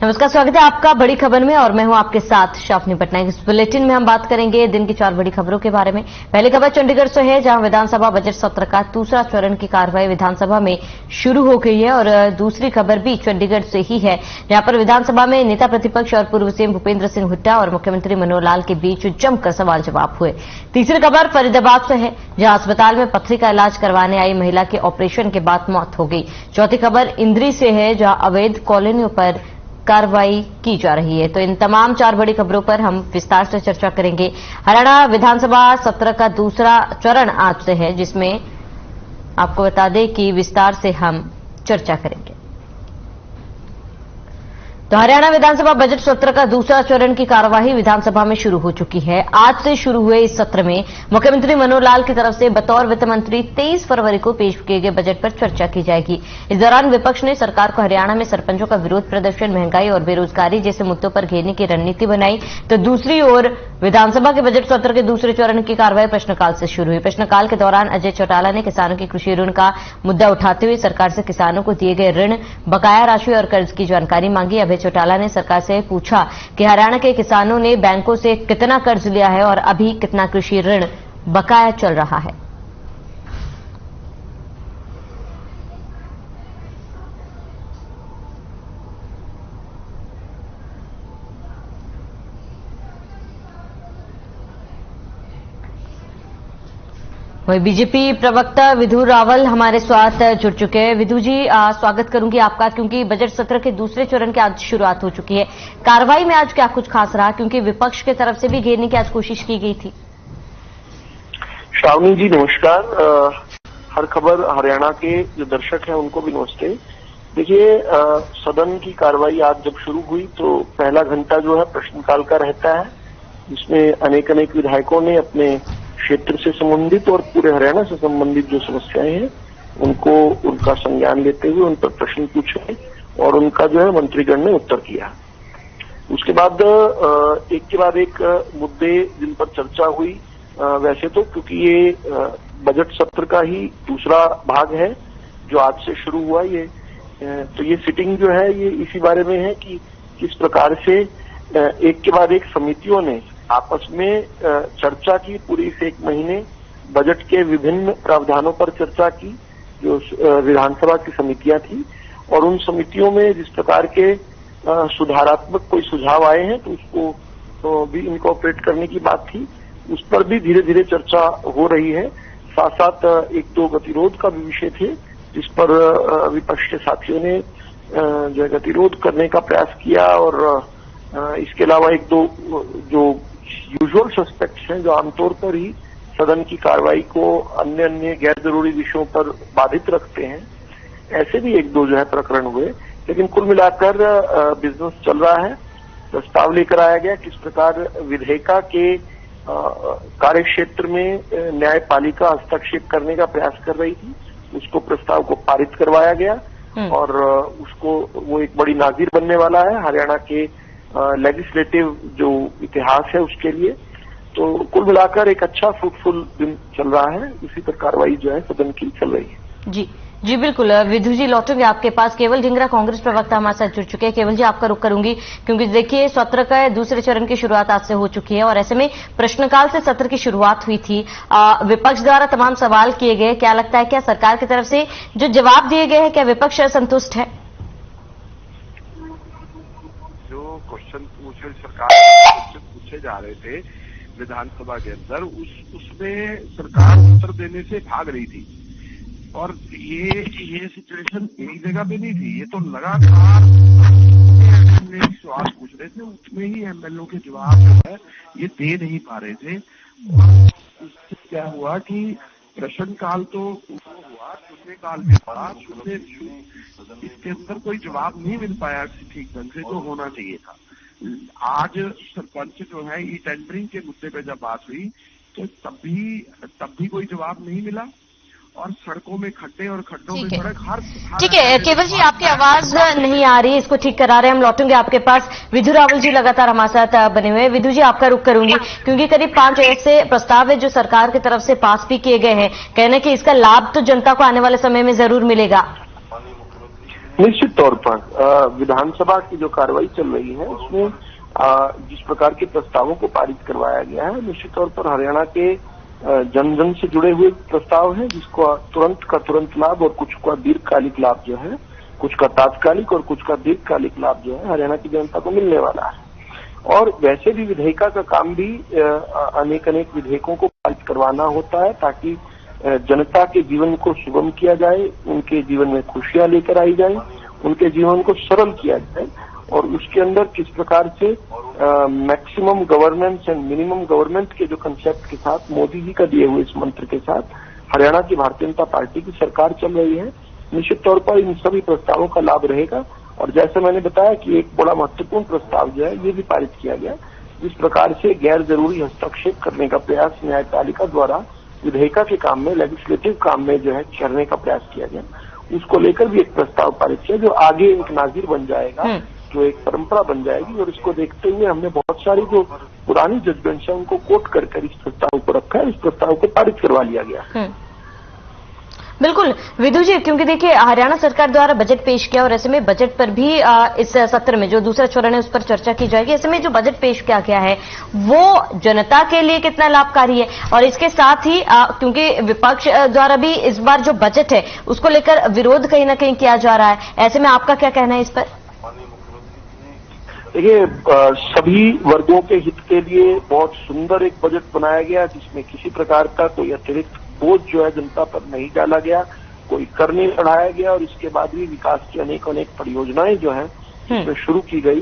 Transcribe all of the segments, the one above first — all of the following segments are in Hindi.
नमस्कार, स्वागत है आपका बड़ी खबर में और मैं हूं आपके साथ शाफनी पटनायक। इस बुलेटिन में हम बात करेंगे दिन की 4 बड़ी खबरों के बारे में। पहली खबर चंडीगढ़ से है, जहां विधानसभा बजट सत्र का दूसरा चरण की कार्रवाई विधानसभा में शुरू हो गई है और दूसरी खबर भी चंडीगढ़ से ही है, जहां पर विधानसभा में नेता प्रतिपक्ष और पूर्व सीएम भूपेंद्र सिंह हुड्डा और मुख्यमंत्री मनोहर लाल के बीच जमकर सवाल जवाब हुए। तीसरी खबर फरीदाबाद से है, जहां अस्पताल में पथरी का इलाज करवाने आई महिला के ऑपरेशन के बाद मौत हो गई। चौथी खबर इंद्री से है, जहां अवैध कॉलोनियों पर कार्रवाई की जा रही है। तो इन तमाम 4 बड़ी खबरों पर हम विस्तार से चर्चा करेंगे। हरियाणा विधानसभा सत्र का दूसरा चरण आज से है, जिसमें आपको बता दें कि विस्तार से हम चर्चा करेंगे। तो हरियाणा विधानसभा बजट सत्र का दूसरा चरण की कार्यवाही विधानसभा में शुरू हो चुकी है। आज से शुरू हुए इस सत्र में मुख्यमंत्री मनोहर लाल की तरफ से बतौर वित्त मंत्री 23 फरवरी को पेश किए गए बजट पर चर्चा की जाएगी। इस दौरान विपक्ष ने सरकार को हरियाणा में सरपंचों का विरोध प्रदर्शन, महंगाई और बेरोजगारी जैसे मुद्दों पर घेरने की रणनीति बनाई। तो दूसरी ओर विधानसभा के बजट सत्र के दूसरे चरण की कार्रवाई प्रश्नकाल से शुरू हुई। प्रश्नकाल के दौरान अजय चौटाला ने किसानों की कृषि ऋण का मुद्दा उठाते हुए सरकार से किसानों को दिए गए ऋण, बकाया राशि और कर्ज की जानकारी मांगी। अजय चौटाला ने सरकार से पूछा कि हरियाणा के किसानों ने बैंकों से कितना कर्ज लिया है और अभी कितना कृषि ऋण बकाया चल रहा है। वही बीजेपी प्रवक्ता विधु रावल हमारे साथ जुड़ चुके हैं। विधु जी, स्वागत करूंगी आपका, क्योंकि बजट सत्र के दूसरे चरण की आज शुरुआत हो चुकी है। कार्रवाई में आज क्या कुछ खास रहा, क्योंकि विपक्ष की तरफ से भी घेरने की आज कोशिश की गई थी। श्रावणी जी नमस्कार। हर खबर हरियाणा के जो दर्शक हैं उनको भी नमस्ते। देखिए, सदन की कार्रवाई आज जब शुरू हुई तो पहला घंटा जो है प्रश्नकाल का रहता है, जिसमें अनेक विधायकों ने अपने क्षेत्र से संबंधित और पूरे हरियाणा से संबंधित जो समस्याएं हैं उनको उनका संज्ञान लेते हुए उन पर प्रश्न पूछे और उनका जो है मंत्रीगण ने उत्तर किया। उसके बाद एक के बाद एक मुद्दे जिन पर चर्चा हुई। वैसे तो क्योंकि ये बजट सत्र का ही दूसरा भाग है जो आज से शुरू हुआ, तो ये सिटिंग जो है ये इसी बारे में है कि किस प्रकार से एक के बाद एक समितियों ने आपस में चर्चा की। पूरी इस एक महीने बजट के विभिन्न प्रावधानों पर चर्चा की जो विधानसभा की समितियां थी, और उन समितियों में जिस प्रकार के सुधारात्मक कोई सुझाव आए हैं तो उसको भी इनकॉर्पोरेट करने की बात थी। उस पर भी धीरे धीरे चर्चा हो रही है। साथ साथ 1-2 गतिरोध का भी विषय थे, जिस पर विपक्ष के साथियों ने जो गतिरोध करने का प्रयास किया। और इसके अलावा 1-2 जो यूजुअल सस्पेक्ट्स हैं जो आमतौर पर ही सदन की कार्रवाई को अन्य गैर जरूरी विषयों पर बाधित रखते हैं, ऐसे भी 1-2 जो है प्रकरण हुए। लेकिन कुल मिलाकर बिजनेस चल रहा है। प्रस्ताव लेकर आया गया किस प्रकार विधेयिका के कार्य क्षेत्र में न्यायपालिका हस्तक्षेप करने का प्रयास कर रही थी, उसको प्रस्ताव को पारित करवाया गया और उसको वो एक बड़ी नाज़ीर बनने वाला है हरियाणा के लेजिस्लेटिव जो इतिहास है उसके लिए। तो कुल मिलाकर एक अच्छा फ्रूटफुल दिन चल रहा है। इसी पर कार्रवाई जो है सदन की चल रही है। जी बिल्कुल। विधु जी, लौटूंगे आपके पास। केवल ढींगरा कांग्रेस प्रवक्ता हमारे साथ जुड़ चुके हैं। केवल जी, आपका रुख करूंगी, क्योंकि देखिए सत्र का दूसरे चरण की शुरुआत आज से हो चुकी है और ऐसे में प्रश्नकाल से सत्र की शुरुआत हुई थी। विपक्ष द्वारा तमाम सवाल किए गए। क्या लगता है, क्या सरकार की तरफ से जो जवाब दिए गए हैं, क्या विपक्ष संतुष्ट है? क्वेश्चन पूछे जा रहे थे विधानसभा के अंदर, उसमें सरकार उत्तर देने से भाग रही थी। और ये सिचुएशन एक जगह पे नहीं थी, ये तो लगातार सवाल पूछ रहे थे, उसमें ही एमएलओ के जवाब जो है ये दे नहीं पा रहे थे। और इससे क्या हुआ कि प्रश्नकाल तो हुआ, शून्यकाल भी पड़ा। इसके अंदर कोई जवाब नहीं मिल पाया ठीक ढंग से, जो होना चाहिए था। आज सरपंच जो है ई टेंडरिंग के मुद्दे पे जब बात हुई तो तब भी कोई जवाब नहीं मिला। और सड़कों में खड्डे और खड्डों में सड़क हर ठीक है। केवल जी, आपकी आवाज नहीं आ रही, इसको ठीक करा रहे हैं। हम लौटेंगे आपके पास। विधु रावल जी लगातार हमारे साथ बने हुए हैं। विधु जी, आपका रुख करूंगी, क्योंकि करीब 5 ऐसे प्रस्ताव है जो सरकार की तरफ से पास भी किए गए हैं। कहने कि इसका लाभ तो जनता को आने वाले समय में जरूर मिलेगा। निश्चित तौर पर विधानसभा की जो कार्रवाई चल रही है उसमें जिस प्रकार के प्रस्तावों को पारित करवाया गया है, निश्चित तौर पर हरियाणा के जन जन से जुड़े हुए प्रस्ताव हैं, जिसको तुरंत का तुरंत लाभ और कुछ का दीर्घकालिक लाभ जो है, कुछ का तात्कालिक और कुछ का दीर्घकालिक लाभ जो है हरियाणा की जनता को मिलने वाला है। और वैसे भी विधेयिका का काम भी अनेक विधेयकों को पारित करवाना होता है ताकि जनता के जीवन को सुगम किया जाए, उनके जीवन में खुशियां लेकर आई जाए, उनके जीवन को सरल किया जाए और उसके अंदर किस प्रकार से maximum governance and minimum government के जो कंसेप्ट के साथ मोदी जी का दिए हुए इस मंत्र के साथ हरियाणा की भारतीय जनता पार्टी की सरकार चल रही है। निश्चित तौर पर इन सभी प्रस्तावों का लाभ रहेगा और जैसे मैंने बताया कि एक बड़ा महत्वपूर्ण प्रस्ताव जो है ये भी पारित किया गया, जिस प्रकार से गैर जरूरी हस्तक्षेप करने का प्रयास न्यायपालिका द्वारा विधेयिका के काम में, लेजिस्लेटिव काम में जो है करने का प्रयास किया गया, उसको लेकर भी एक प्रस्ताव पारित किया जो आगे एक नाजिर बन जाएगा, जो एक परंपरा बन जाएगी। और इसको देखते हुए हमने बहुत सारी जो पुरानी जजमेंट्स है उनको कोट कर इस प्रस्ताव को रखा है, इस प्रस्ताव को पारित करवा लिया गया। बिल्कुल विधु जी, क्योंकि देखिए हरियाणा सरकार द्वारा बजट पेश किया और ऐसे में बजट पर भी इस सत्र में जो दूसरा चरण है उस पर चर्चा की जाएगी। ऐसे में जो बजट पेश किया गया है वो जनता के लिए कितना लाभकारी है और इसके साथ ही क्योंकि विपक्ष द्वारा भी इस बार जो बजट है उसको लेकर विरोध कहीं ना कहीं किया जा रहा है, ऐसे में आपका क्या कहना है इस पर? देखिए सभी वर्गों के हित के लिए बहुत सुंदर एक बजट बनाया गया जिसमें किसी प्रकार का कोई अतिरिक्त बोझ जो है जनता पर नहीं डाला गया, कोई कर नहीं बढ़ाया गया और इसके बाद भी विकास की अनेक परियोजनाएं जो है इसमें शुरू की गई।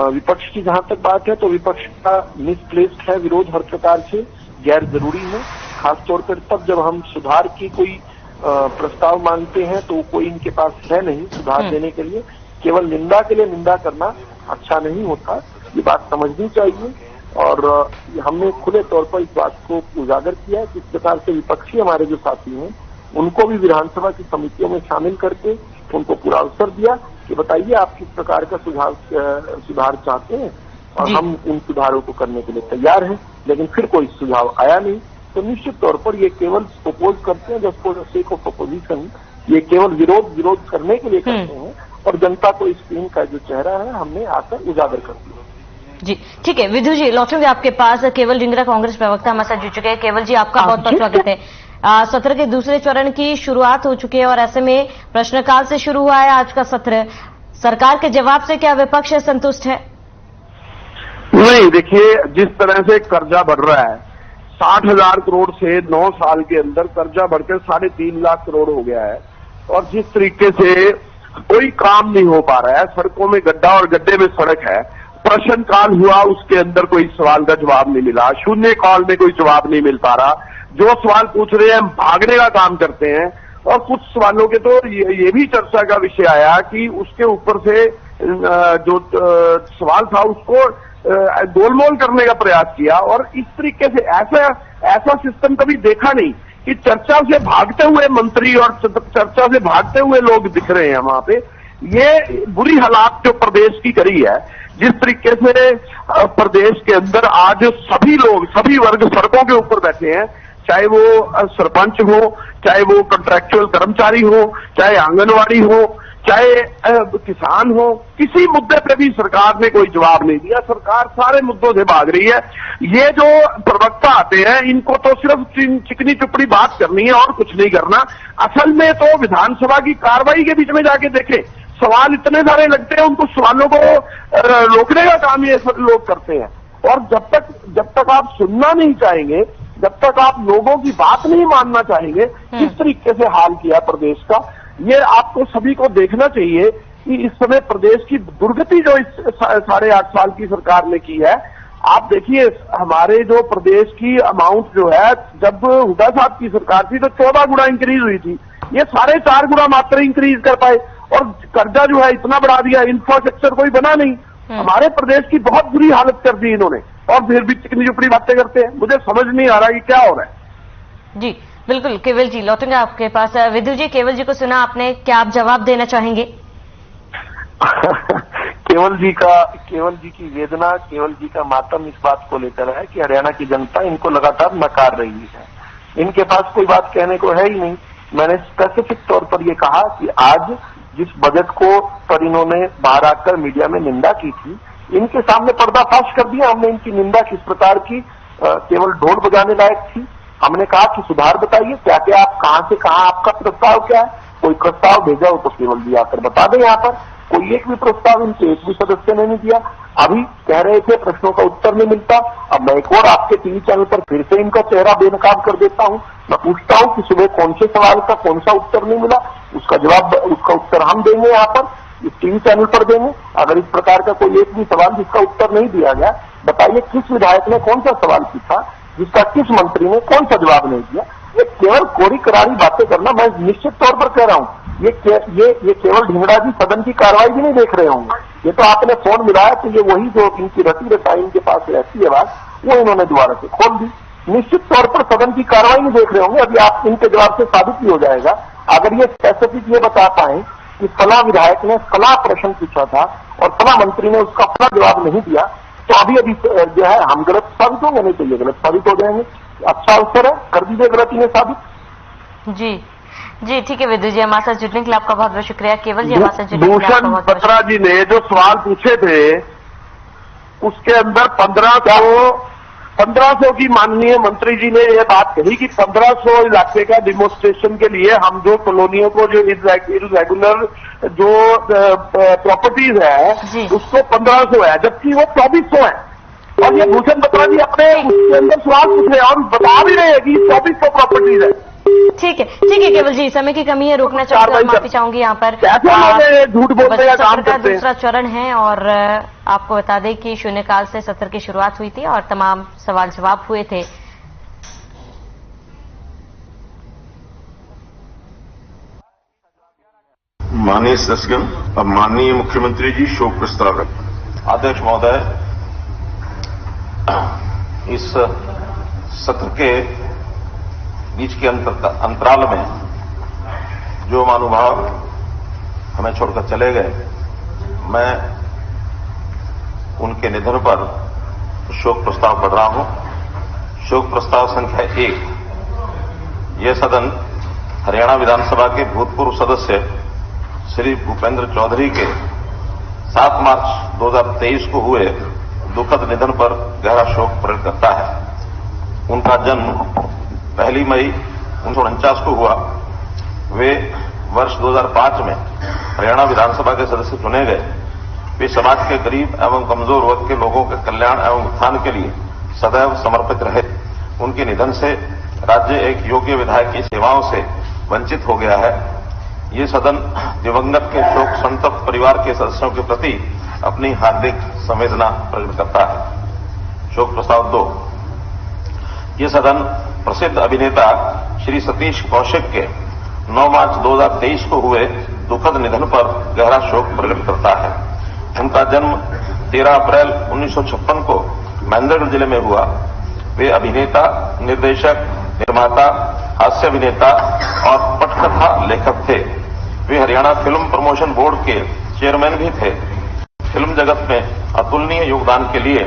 विपक्ष की जहां तक बात है तो विपक्ष का मिसप्लेस्ड है विरोध, हर प्रकार से गैर जरूरी है, खासतौर पर तब जब हम सुधार की कोई प्रस्ताव मांगते हैं तो कोई इनके पास है नहीं सुधार देने के लिए। केवल निंदा के लिए निंदा करना अच्छा नहीं होता, ये बात समझनी चाहिए और हमने खुले तौर पर इस बात को उजागर किया कि इस प्रकार से विपक्षी हमारे जो साथी हैं उनको भी विधानसभा की समितियों में शामिल करके उनको पूरा अवसर दिया कि बताइए आप किस प्रकार का सुधार चाहते हैं और हम उन सुधारों को करने के लिए तैयार हैं, लेकिन फिर कोई सुझाव आया नहीं। तो निश्चित तौर पर ये केवल प्रपोज करते हैं just for the sake of opposition, ये केवल विरोध करने के लिए करते हैं और जनता को स्क्रीन का जो चेहरा है हमने आकर उजागर कर दिया। जी ठीक है विधु जी, लौटूंगे आपके पास। केवल डिंगरा कांग्रेस प्रवक्ता हमारे साथ जुड़ चुके हैं। केवल जी आपका बहुत बहुत स्वागत है। सत्र के दूसरे चरण की शुरुआत हो चुकी है और ऐसे में प्रश्नकाल से शुरू हुआ है आज का सत्र। सरकार के जवाब से क्या विपक्ष संतुष्ट है? नहीं, देखिए जिस तरह से कर्जा बढ़ रहा है 60,000 करोड़ से 9 साल के अंदर कर्जा बढ़कर 3.5 लाख करोड़ हो गया है और जिस तरीके से कोई काम नहीं हो पा रहा है, सड़कों में गड्ढा और गड्ढे में सड़क है, प्रश्नकाल हुआ उसके अंदर कोई सवाल का जवाब नहीं मिला, शून्य काल में कोई जवाब नहीं मिल पा रहा, जो सवाल पूछ रहे हैं भागने का काम करते हैं और कुछ सवालों के तो ये भी चर्चा का विषय आया कि उसके ऊपर से जो सवाल था उसको गोलमोल करने का प्रयास किया और इस तरीके से ऐसा सिस्टम कभी देखा नहीं कि चर्चा से भागते हुए मंत्री और चर्चा से भागते हुए लोग दिख रहे हैं वहां पे। ये बुरी हालात जो प्रदेश की करी है, जिस तरीके से प्रदेश के अंदर आज सभी लोग, सभी वर्ग सड़कों के ऊपर बैठे हैं, चाहे वो सरपंच हो, चाहे वो कॉन्ट्रैक्चुअल कर्मचारी हो, चाहे आंगनवाड़ी हो, चाहे किसान हो, किसी मुद्दे पे भी सरकार ने कोई जवाब नहीं दिया। सरकार सारे मुद्दों से भाग रही है। ये जो प्रवक्ता आते हैं इनको तो सिर्फ चिकनी चुपड़ी बात करनी है और कुछ नहीं करना। असल में तो विधानसभा की कार्रवाई के बीच में जाके देखें, सवाल इतने सारे लगते हैं, उनको सवालों को रोकने का काम ये लोग करते हैं। और जब तक आप सुनना नहीं चाहेंगे, जब तक आप लोगों की बात नहीं मानना चाहेंगे, किस तरीके से हाल किया प्रदेश का, ये आपको सभी को देखना चाहिए कि इस समय प्रदेश की दुर्गति जो इस 8.5 साल की सरकार ने की है। आप देखिए हमारे जो प्रदेश की अमाउंट जो है, जब हुड्डा साहब की सरकार थी तो 14 गुना इंक्रीज हुई थी, ये 4.5 गुना मात्र इंक्रीज कर पाए और कर्जा जो है इतना बढ़ा दिया, इंफ्रास्ट्रक्चर कोई बना नहीं। हमारे प्रदेश की बहुत बुरी हालत कर दी इन्होंने और फिर भी चिकनी चुपड़ी बातें करते हैं। मुझे समझ नहीं आ रहा कि क्या हो रहा है। जी बिल्कुल, केवल जी लौटेंगे आपके पास। विधु जी, केवल जी को सुना आपने, क्या आप जवाब देना चाहेंगे? केवल जी की वेदना, केवल जी का मातम इस बात को लेकर है कि हरियाणा की जनता इनको लगातार नकार रही है। इनके पास कोई बात कहने को है ही नहीं। मैंने स्पेसिफिक तौर पर यह कहा कि आज जिस बजट को पर इन्होंने बाहर आकर मीडिया में निंदा की थी, इनके सामने पर्दाफाश कर दिया हमने। इनकी निंदा किस प्रकार की केवल ढोल बजाने लायक थी। हमने कहा कि सुधार बताइए, क्या क्या आप कहां से कहां आपका प्रस्ताव क्या है, कोई प्रस्ताव भेजा हो तो केवल भी आकर बता दें। यहाँ पर कोई एक भी प्रस्ताव इनके एक भी सदस्य ने नहीं दिया। अभी कह रहे थे प्रश्नों का उत्तर नहीं मिलता। अब मैं एक और आपके टीवी चैनल पर फिर से इनका चेहरा बेनकाब कर देता हूं। मैं पूछता हूं कि सुबह कौन से सवाल का कौन सा उत्तर नहीं मिला, उसका उत्तर हम देंगे, यहाँ पर इस टीवी चैनल पर देंगे। अगर इस प्रकार का कोई एक भी सवाल जिसका उत्तर नहीं दिया गया, बताइए किस विधायक ने कौन सा सवाल पूछा जिसका किस मंत्री ने कौन सा जवाब नहीं दिया। ये केवल कोरी करारी बातें करना, मैं निश्चित तौर पर कह रहा हूं, ये केवल ढींगड़ा जी सदन की कार्रवाई भी नहीं देख रहे होंगे। ये तो आपने फोन मिलाया तो ये वही जो इनकी रटी रसाई इनके पास रहती है बात, वो इन्होंने दोबारा से खोल दी। निश्चित तौर पर सदन की कार्रवाई नहीं देख रहे होंगे। अभी आप इनके जवाब से साबित भी हो जाएगा। अगर ये स्पेसिफिक ये बता पाए कि फला विधायक ने फला प्रश्न पूछा था और फला मंत्री ने उसका फला जवाब नहीं दिया, तो अभी जो है हम गलत साबित होंगे, नहीं तो ये गलत साबित हो जाएंगे। अच्छा अवसर है, कर दीजिए गलती ने साबित। जी ठीक है विद्युत जी, हमारे साथ जुड़ने के लिए आपका बहुत बहुत शुक्रिया। केवल जी हमारे साथ जुड़ने के लिए भूषण बत्रा जी ने जो सवाल पूछे थे उसके अंदर 1500 की माननीय मंत्री जी ने यह बात कही कि 1500 इलाके का डिमोन्स्ट्रेशन के लिए हम जो कॉलोनियों को जो इरेगुलर जो प्रॉपर्टीज है उसको 1500 है, जबकि वो 2400 है। और ये भूषण बत्रा जी अपने उसके अंदर सवाल पूछ रहे हैं और बता भी रहे हैं कि 2400 प्रॉपर्टीज है। ठीक है केवल जी, समय की कमी है, रोकना चाहूंगा, माफी चाहूंगी यहाँ पर। झूठ बोलने का काम करते हैं। दूसरा चरण है और आपको बता दें कि शून्यकाल से सत्र की शुरुआत हुई थी और तमाम सवाल जवाब हुए थे। माननीय सदस्यगण, अब माननीय मुख्यमंत्री जी शोक प्रस्ताव रखें। अध्यक्ष महोदय, इस सत्र के बीच के अंतराल में जो महानुभाव हमें छोड़कर चले गए, मैं उनके निधन पर शोक प्रस्ताव पढ़ रहा हूं। शोक प्रस्ताव संख्या 1। यह सदन हरियाणा विधानसभा के भूतपूर्व सदस्य श्री भूपेंद्र चौधरी के 7 मार्च 2023 को हुए दुखद निधन पर गहरा शोक प्रकट करता है। उनका जन्म 1 मई 1949 को हुआ। वे वर्ष 2005 में हरियाणा विधानसभा के सदस्य चुने गए। वे समाज के गरीब एवं कमजोर वर्ग के लोगों के कल्याण एवं उत्थान के लिए सदैव समर्पित रहे। उनके निधन से राज्य एक योग्य विधायक की सेवाओं से वंचित हो गया है। ये सदन दिवंगत के शोक संतप्त परिवार के सदस्यों के प्रति अपनी हार्दिक संवेदना प्रकट करता है। शोक प्रस्ताव 2। ये सदन प्रसिद्ध अभिनेता श्री सतीश कौशिक के 9 मार्च 2023 को हुए दुखद निधन पर गहरा शोक प्रकट करता है। उनका जन्म 13 अप्रैल 1956 को महेंद्रगढ़ जिले में हुआ। वे अभिनेता, निर्देशक, निर्माता, हास्य अभिनेता और पटकथा लेखक थे। वे हरियाणा फिल्म प्रमोशन बोर्ड के चेयरमैन भी थे। फिल्म जगत में अतुलनीय योगदान के लिए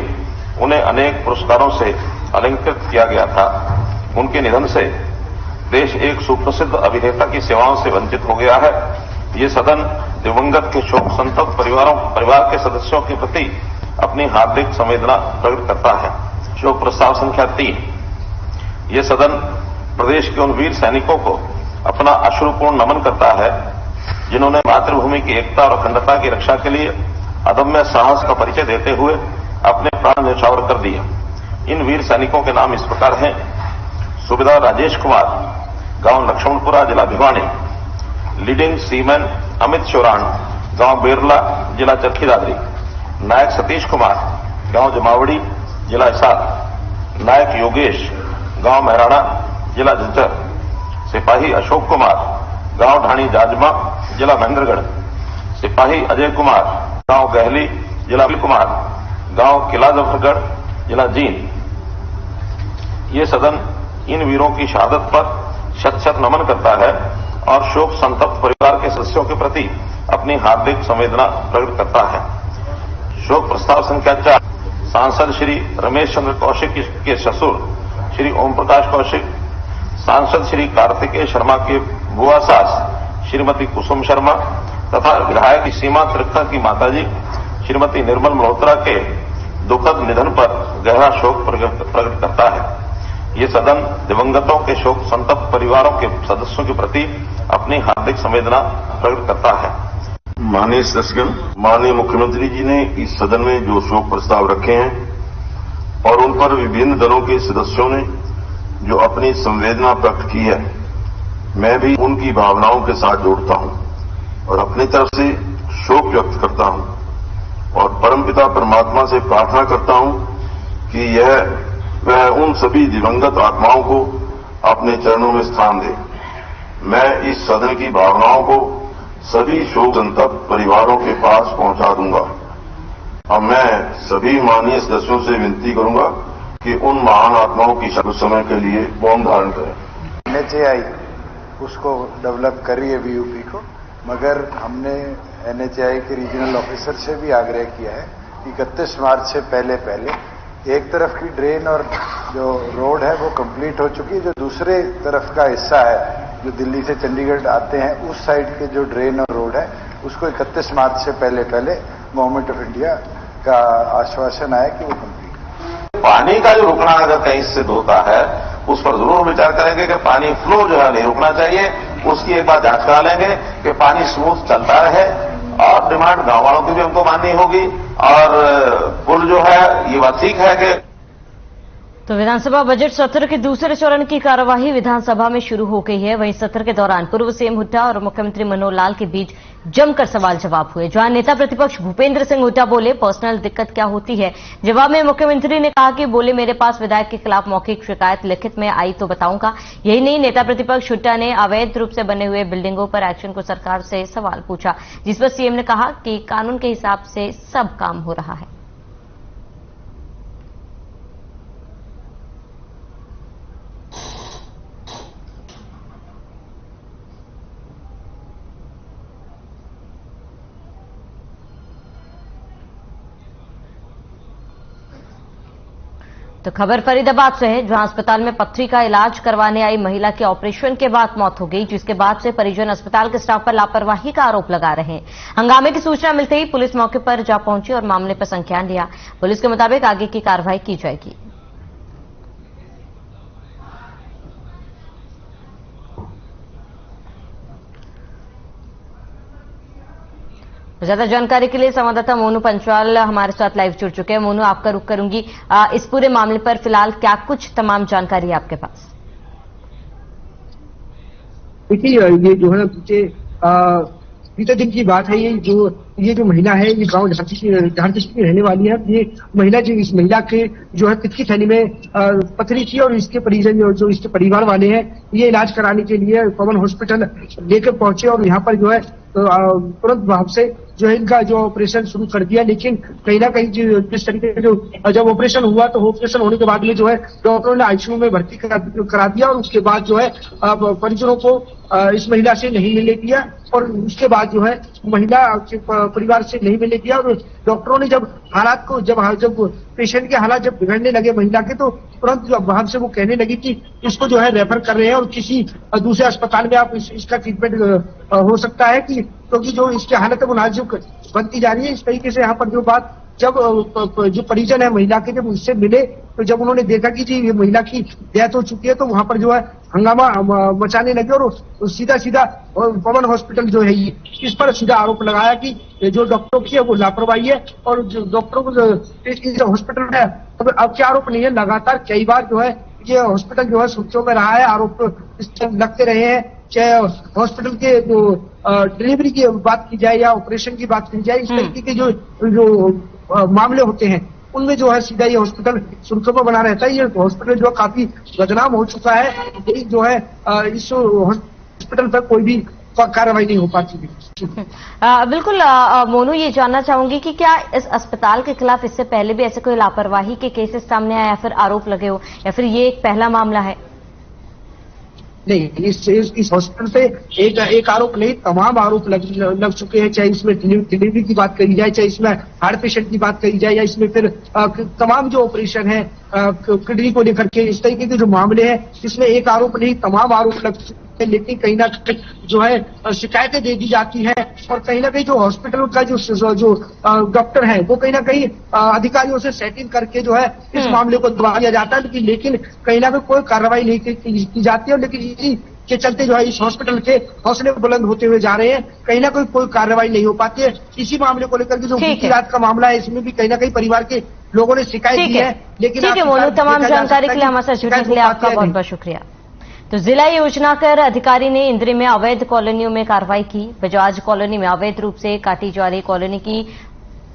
उन्हें अनेक पुरस्कारों से अलंकृत किया गया था। उनके निधन से देश एक सुप्रसिद्ध अभिनेता की सेवाओं से वंचित हो गया है। ये सदन दिवंगत के शोक संतप्त परिवार के सदस्यों के प्रति अपनी हार्दिक संवेदना प्रकट करता है। शोक प्रस्ताव संख्या 3। ये सदन प्रदेश के उन वीर सैनिकों को अपना अश्रुपूर्ण नमन करता है जिन्होंने मातृभूमि की एकता और अखंडता की रक्षा के लिए अदम्य साहस का परिचय देते हुए अपने प्राण न्यौछावर कर दिए। इन वीर सैनिकों के नाम इस प्रकार हैं: सुबेदार राजेश कुमार, गांव लक्ष्मणपुरा, जिला भिवानी। लीडिंग सीमैन अमित चौरान, गांव बेरला, जिला चरखी दादरी। नायक सतीश कुमार, गांव जमावड़ी, जिला हिसार। नायक योगेश, गांव महराणा, जिला झज्जर। सिपाही अशोक कुमार, गांव ढाणी जाजमा, जिला महेंद्रगढ़। सिपाही अजय कुमार, गांव गहली, जिला कुमार। गांव किला जफरगढ़, जिला जींद। ये सदन इन वीरों की शहादत पर शत शत नमन करता है और शोक संतप्त परिवार के सदस्यों के प्रति अपनी हार्दिक संवेदना प्रकट करता है। शोक प्रस्ताव संख्या 4। सांसद श्री रमेश चंद्र कौशिक के ससुर श्री ओम प्रकाश कौशिक, सांसद श्री कार्तिकेय शर्मा के बुआ सास श्रीमती कुसुम शर्मा तथा विधायक सीमा त्रिखा की माताजी श्रीमती निर्मल मल्होत्रा के दुखद निधन पर गहरा शोक प्रकट करता है। ये सदन दिवंगतों के शोक संतप्त परिवारों के सदस्यों के प्रति अपनी हार्दिक संवेदना प्रकट करता है। माननीय सदस्यगण, माननीय मुख्यमंत्री जी ने इस सदन में जो शोक प्रस्ताव रखे हैं और उन पर विभिन्न दलों के सदस्यों ने जो अपनी संवेदना प्रकट की है, मैं भी उनकी भावनाओं के साथ जोड़ता हूं और अपनी तरफ से शोक व्यक्त करता हूं और परमपिता परमात्मा से प्रार्थना करता हूं कि वह उन सभी दिवंगत आत्माओं को अपने चरणों में स्थान दे। मैं इस सदन की भावनाओं को सभी शोक संतप्त परिवारों के पास पहुंचा दूंगा। अब मैं सभी माननीय सदस्यों से विनती करूंगा कि उन महान आत्माओं की कुछ समय के लिए मौन धारण करें। NHAI उसको डेवलप करी है BUP को, मगर हमने NHAI के रीजनल ऑफिसर से भी आग्रह किया है कि 31 मार्च से पहले एक तरफ की ड्रेन और जो रोड है वो कंप्लीट हो चुकी है, जो दूसरे तरफ का हिस्सा है जो दिल्ली से चंडीगढ़ आते हैं उस साइड के जो ड्रेन और रोड है उसको 31 मार्च से पहले गवर्नमेंट ऑफ इंडिया का आश्वासन आया कि वो कंप्लीट। पानी का जो रुकना अगर कहीं सिद्ध होता है उस पर जरूर विचार करेंगे कि पानी फ्लो जो है नहीं रुकना चाहिए। उसकी एक बार जांच करा लेंगे कि पानी स्मूथ चलता रहे और डिमांड गांव वालों की भी हमको माननी होगी। और पुल जो है ये बात ठीक है कि तो विधानसभा बजट सत्र के दूसरे चरण की कार्यवाही विधानसभा में शुरू हो गई है। वहीं सत्र के दौरान पूर्व सीएम हुड्डा और मुख्यमंत्री मनोहर लाल के बीच जमकर सवाल जवाब हुए। जहां नेता प्रतिपक्ष भूपेंद्र सिंह हुड्डा बोले, पर्सनल दिक्कत क्या होती है। जवाब में मुख्यमंत्री ने कहा कि बोले, मेरे पास विधायक के खिलाफ मौखिक शिकायत लिखित में आई तो बताऊंगा। यही नहीं, नेता प्रतिपक्ष हुड्डा ने अवैध रूप से बने हुए बिल्डिंगों पर एक्शन को सरकार से सवाल पूछा, जिस पर सीएम ने कहा कि कानून के हिसाब से सब काम हो रहा है। तो खबर फरीदाबाद से है, जहां अस्पताल में पथरी का इलाज करवाने आई महिला की ऑपरेशन के बाद मौत हो गई, जिसके बाद से परिजन अस्पताल के स्टाफ पर लापरवाही का आरोप लगा रहे हैं। हंगामे की सूचना मिलते ही पुलिस मौके पर जा पहुंची और मामले पर संज्ञान लिया। पुलिस के मुताबिक आगे की कार्रवाई की जाएगी। ज्यादा जानकारी के लिए संवाददाता मोनू पंचवाल हमारे साथ लाइव जुड़ चुके हैं। मोनू, आपका रुख करूंगी, इस पूरे मामले पर फिलहाल क्या कुछ तमाम जानकारी है आपके पास? देखिए, ये जो है बीते दिन की बात है। ये जो महिला है, ये गांव झारखंड की रहने वाली है। ये महिला इस महिला के जो है पित्त की थैली में पथरी थी और इसके परिजन जो इसके परिवार वाले हैं ये इलाज कराने के लिए पवन हॉस्पिटल लेकर पहुंचे और यहाँ पर जो है तुरंत भाव से जो है इनका जो ऑपरेशन शुरू कर दिया। लेकिन कहीं ना कहीं जिस तरीके से जब ऑपरेशन हुआ तो ऑपरेशन होने के बाद में जो है डॉक्टरों ने ICU में भर्ती करा दिया और उसके बाद जो है परिजनों को इस महिला से नहीं मिलने दिया और उसके बाद जो है महिला परिवार से नहीं मिलने दिया। और डॉक्टरों ने जब हालात को जब पेशेंट के हालात जब बिगड़ने लगे महिला के, तो तुरंत वहां से वो कहने लगी कि इसको जो है रेफर कर रहे हैं और किसी दूसरे अस्पताल में आप इसका ट्रीटमेंट हो सकता है, कि क्योंकि जो इसकी हालत है वो नाजुक बनती जा रही है। इस तरीके से यहाँ पर जो बात जब जो परिजन है महिला के जब उससे मिले तो जब उन्होंने देखा कि जी ये महिला की डेथ हो चुकी है तो वहां पर जो है हंगामा मचाने लगे और सीधा पवन हॉस्पिटल जो है इस पर सीधा आरोप लगाया कि जो डॉक्टरों की है वो लापरवाही है और जो डॉक्टरों को हॉस्पिटल में अब क्या आरोप नहीं है, लगातार कई बार जो है ये हॉस्पिटल जो है सुर्खियों में रहा है, आरोप लगते रहे हैं। चाहे हॉस्पिटल के जो डिलीवरी की बात की जाए या ऑपरेशन की बात की जाए, इस तरीके के जो मामले होते हैं उनमें जो है सीधा ये हॉस्पिटल सुर्खियों में बना रहता है। ये हॉस्पिटल जो काफी बदनाम हो चुका है, जो है इस हॉस्पिटल पर कोई भी कार्रवाई नहीं हो पाती। बिल्कुल मोनू, ये जानना चाहूंगी कि क्या इस अस्पताल के खिलाफ इससे पहले भी ऐसे कोई लापरवाही के केसेस सामने आए या फिर आरोप लगे हो, या फिर ये एक पहला मामला है? नहीं, इस हॉस्पिटल पे एक आरोप नहीं, तमाम आरोप लग चुके हैं। चाहे इसमें डिलीवरी की बात करी जाए, चाहे इसमें हार्ट पेशेंट की बात करी जाए, या इसमें फिर तमाम जो ऑपरेशन है किडनी को लेकर के, इस तरीके के जो मामले हैं इसमें एक आरोप नहीं तमाम आरोप लेकिन कहीं ना कहीं जो है शिकायतें दे दी जाती है और कहीं ना कहीं जो हॉस्पिटल का जो डॉक्टर है वो कहीं ना कहीं अधिकारियों से सेटिंग करके जो है इस मामले को दबा दिया जाता है, लेकिन कहीं ना कहीं कोई कार्रवाई नहीं की जाती है। लेकिन इसी के चलते जो है इस हॉस्पिटल के हौसले बुलंद होते हुए जा रहे हैं, कहीं ना कहीं कोई कार्रवाई नहीं हो पाती है। इसी मामले को लेकर के जो बीती रात का मामला है इसमें भी कहीं ना कहीं परिवार के लोगों ने शिकायत की है। लेकिन ठीक है मोनू, तमाम जानकारी के लिए हमारे साथ जुड़ने के लिए आपका बहुत बहुत शुक्रिया। तो जिला योजनाकर अधिकारी ने इंद्री में अवैध कॉलोनियों में कार्रवाई की। बजाज कॉलोनी में अवैध रूप से काटी जा रही कॉलोनी की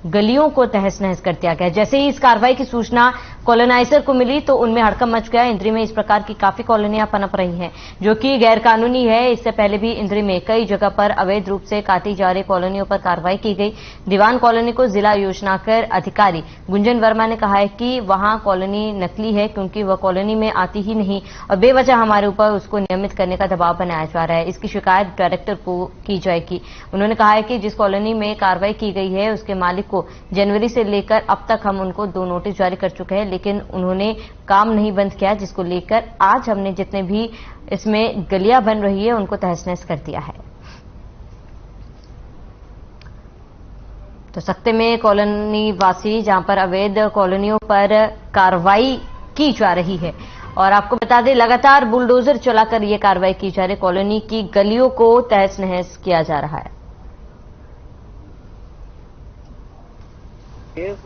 गलियों को तहस नहस कर दिया गया। जैसे ही इस कार्रवाई की सूचना कॉलोनाइजर को मिली तो उनमें हड़कंप मच गया। इंद्री में इस प्रकार की काफी कॉलोनियां पनप रही हैं जो कि गैरकानूनी है। इससे पहले भी इंद्री में कई जगह पर अवैध रूप से काटी जा रही कॉलोनियों पर कार्रवाई की गई। दीवान कॉलोनी को जिला योजनाकर अधिकारी गुंजन वर्मा ने कहा है कि वहां कॉलोनी नकली है क्योंकि वह कॉलोनी में आती ही नहीं और बेवजह हमारे ऊपर उसको नियमित करने का दबाव बनाया जा रहा है। इसकी शिकायत डायरेक्टर को की जाएगी। उन्होंने कहा है कि जिस कॉलोनी में कार्रवाई की गई है उसके मालिक को जनवरी से लेकर अब तक हम उनको 2 नोटिस जारी कर चुके हैं, लेकिन उन्होंने काम नहीं बंद किया, जिसको लेकर आज हमने जितने भी इसमें गलियां बन रही है उनको तहस नहस कर दिया है। तो सख्ते में कॉलोनी वासी जहां पर अवैध कॉलोनियों पर कार्रवाई की जा रही है और आपको बता दें लगातार बुलडोजर चलाकर यह कार्रवाई की जा रही है। कॉलोनी की गलियों को तहस नहस किया जा रहा है।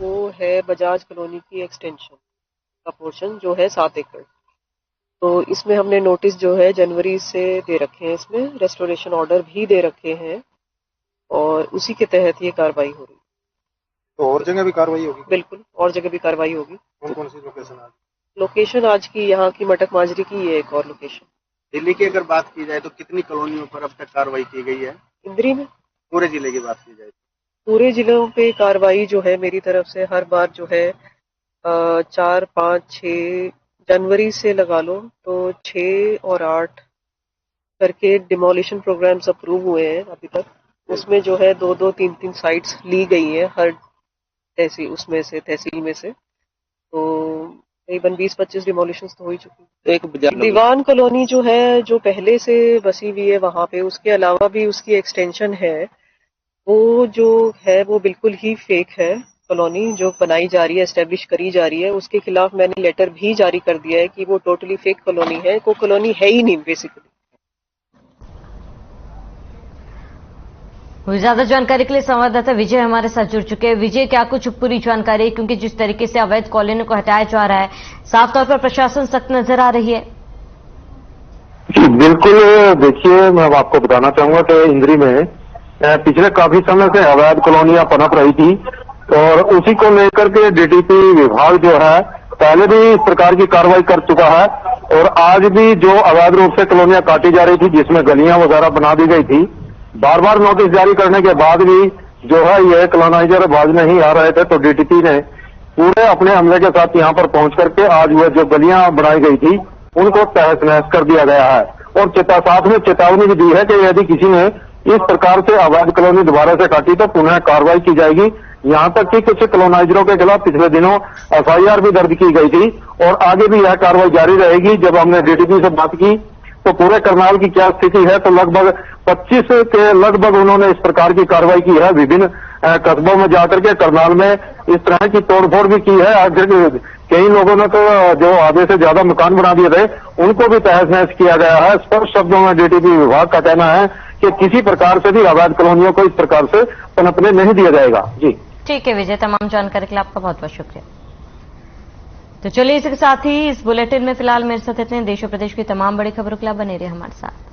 वो है बजाज कॉलोनी की एक्सटेंशन का पोर्शन जो है 7 एकड़। तो इसमें हमने नोटिस जो है जनवरी से दे रखे हैं, इसमें रेस्टोरेशन ऑर्डर भी दे रखे हैं और उसी के तहत ये कार्रवाई हो रही है। तो और जगह भी कार्रवाई होगी? बिल्कुल, और जगह भी कार्रवाई होगी। कौन कौन सी लोकेशन आज? लोकेशन आज की यहाँ की मटक माजरी की है एक और लोकेशन। दिल्ली की अगर बात की जाए तो कितनी कॉलोनियों पर अब तक कार्रवाई की गई है? इंद्री में पूरे जिले की बात की जाए? पूरे जिलों पे कार्रवाई जो है मेरी तरफ से हर बार जो है 4, 5, 6 जनवरी से लगा लो तो 6 और 8 करके डिमोलिशन प्रोग्राम्स अप्रूव हुए हैं अभी तक। उसमें जो है 2-2, 3-3 साइट्स ली गई हैं हर तहसील में से तो करीबन 20-25 डिमोलिशन तो हो ही चुकी है। एक दीवान कॉलोनी जो है जो पहले से बसी हुई है वहां पे, उसके अलावा भी उसकी एक्सटेंशन है, वो जो है वो बिल्कुल ही फेक है। कॉलोनी जो बनाई जा रही है, एस्टेब्लिश करी जा रही है, उसके खिलाफ मैंने लेटर भी जारी कर दिया है कि वो टोटली फेक कॉलोनी है, कोई कॉलोनी है ही नहीं बेसिकली। ज्यादा जानकारी के लिए संवाददाता विजय हमारे साथ जुड़ चुके हैं। विजय, क्या कुछ पूरी जानकारी, क्योंकि जिस तरीके से अवैध कॉलोनी को हटाया जा रहा है साफ तौर पर प्रशासन सख्त नजर आ रही है। जी बिल्कुल, देखिए मैं आपको बताना चाहूंगा कि इंद्री में पिछले काफी समय से अवैध कॉलोनियां पनप रही थी और उसी को लेकर के डीटीपी विभाग जो है पहले भी इस प्रकार की कार्रवाई कर चुका है और आज भी जो अवैध रूप से कॉलोनियां काटी जा रही थी जिसमें गलियां वगैरह बना दी गई थी, बार बार नोटिस जारी करने के बाद भी जो है ये कॉलोनाइजर बाज नहीं आ रहे थे तो डीटीपी ने पूरे अपने हमले के साथ यहां पर पहुंच करके आज वह जो गलियां बनाई गई थी उनको तहस नहस कर दिया गया है और साथ में चेतावनी भी दी है कि यदि किसी ने इस प्रकार से अवैध कॉलोनी दोबारा से काटी तो पुनः कार्रवाई की जाएगी। यहां तक कि कुछ कॉलोनाइजरों के खिलाफ पिछले दिनों एफआईआर भी दर्ज की गई थी और आगे भी यह कार्रवाई जारी रहेगी। जब हमने डीटीपी से बात की तो पूरे करनाल की क्या स्थिति है तो लगभग 25 के लगभग उन्होंने इस प्रकार की कार्रवाई की है। विभिन्न कस्बों में जाकर के करनाल में इस तरह की तोड़फोड़ भी की है। आखिर कई लोगों ने तो जो आधे से ज्यादा मकान बना दिए थे उनको भी तहस नहस किया गया है। स्पष्ट शब्दों में डीटीपी विभाग का कहना है कि किसी प्रकार से भी अवैध कॉलोनियों को इस प्रकार से पनपने नहीं दिया जाएगा। जी ठीक है विजय, तमाम जानकारी के लिए आपका बहुत बहुत शुक्रिया। तो चलिए इसके साथ ही इस बुलेटिन में फिलहाल मेरे साथ इतने। देश और प्रदेश की तमाम बड़ी खबरों के लिए बने रहिए हमारे साथ।